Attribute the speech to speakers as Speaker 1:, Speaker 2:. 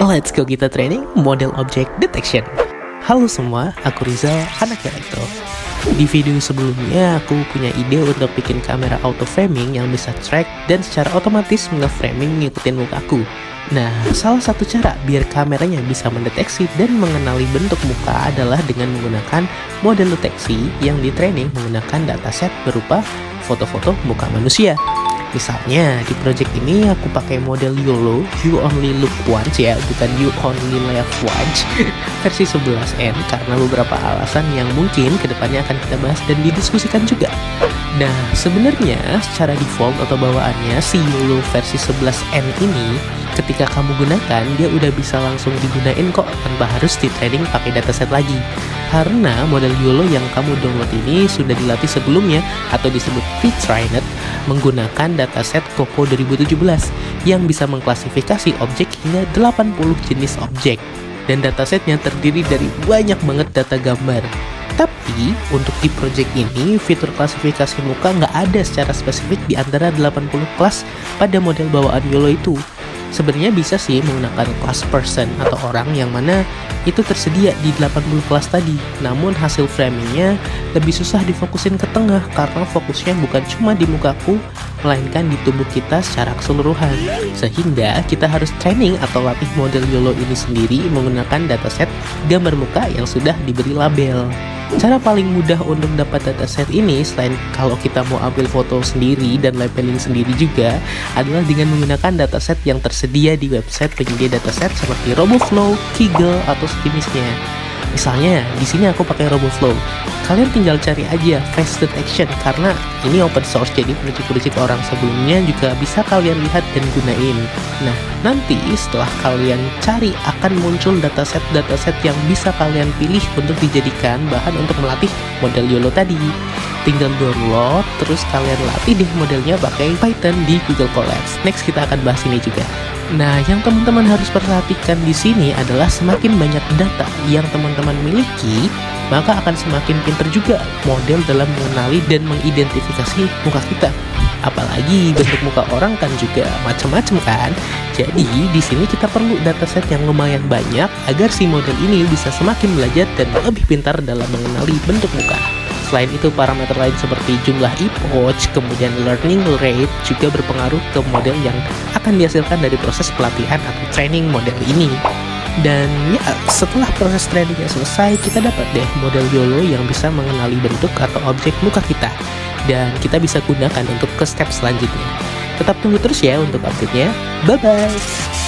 Speaker 1: Let's go, kita training model object detection. Halo semua, aku Rizal, anak elektro. Di video sebelumnya aku punya ide untuk bikin kamera auto framing yang bisa track dan secara otomatis nge-framing ngikutin mukaku. Nah, salah satu cara biar kameranya bisa mendeteksi dan mengenali bentuk muka adalah dengan menggunakan model deteksi yang di-training menggunakan dataset berupa foto-foto muka manusia. Misalnya di project ini aku pakai model YOLO, You Only Look Once ya, bukan You Only Live Once, versi 11N karena beberapa alasan yang mungkin kedepannya akan kita bahas dan didiskusikan juga. Nah, sebenarnya secara default atau bawaannya si YOLO versi 11N ini ketika kamu gunakan dia udah bisa langsung digunain kok tanpa harus di training pakai dataset lagi. Karena model YOLO yang kamu download ini sudah dilatih sebelumnya atau disebut pre-trained menggunakan dataset Coco 2017 yang bisa mengklasifikasi objek hingga 80 jenis objek. Dan datasetnya terdiri dari banyak banget data gambar. Tapi untuk di project ini fitur klasifikasi muka nggak ada secara spesifik di antara 80 kelas pada model bawaan YOLO itu. Sebenarnya bisa sih menggunakan class person atau orang yang mana itu tersedia di 80 kelas tadi. Namun hasil framingnya lebih susah difokusin ke tengah karena fokusnya bukan cuma di mukaku, melainkan di tubuh kita secara keseluruhan. Sehingga kita harus training atau latih model YOLO ini sendiri menggunakan dataset gambar muka yang sudah diberi label. Cara paling mudah untuk dapat dataset ini selain kalau kita mau ambil foto sendiri dan labeling sendiri juga adalah dengan menggunakan dataset yang tersedia di website penyedia dataset seperti RoboFlow, Kaggle atau sejenisnya. Misalnya di sini aku pakai RoboFlow. Kalian tinggal cari aja face detection karena ini open source, jadi project-project orang sebelumnya juga bisa kalian lihat dan gunain. Nah, nanti setelah kalian cari akan muncul dataset yang bisa kalian pilih untuk dijadikan bahan untuk melatih model YOLO tadi. Tinggal download, terus kalian latih deh modelnya pakai Python di Google Colab. Next kita akan bahas ini juga. Nah, yang teman-teman harus perhatikan di sini adalah semakin banyak data yang teman-teman miliki, maka akan semakin pintar juga model dalam mengenali dan mengidentifikasi muka kita. Apalagi bentuk muka orang kan juga macam-macam kan. Jadi di sini kita perlu dataset yang lumayan banyak agar si model ini bisa semakin belajar dan lebih pintar dalam mengenali bentuk muka. Selain itu, parameter lain seperti jumlah epoch, kemudian learning rate juga berpengaruh ke model yang akan dihasilkan dari proses pelatihan atau training model ini. Dan ya, setelah proses trainingnya selesai, kita dapat deh model YOLO yang bisa mengenali bentuk atau objek muka kita. Dan kita bisa gunakan untuk ke step selanjutnya. Tetap tunggu terus ya untuk update-nya. Bye-bye!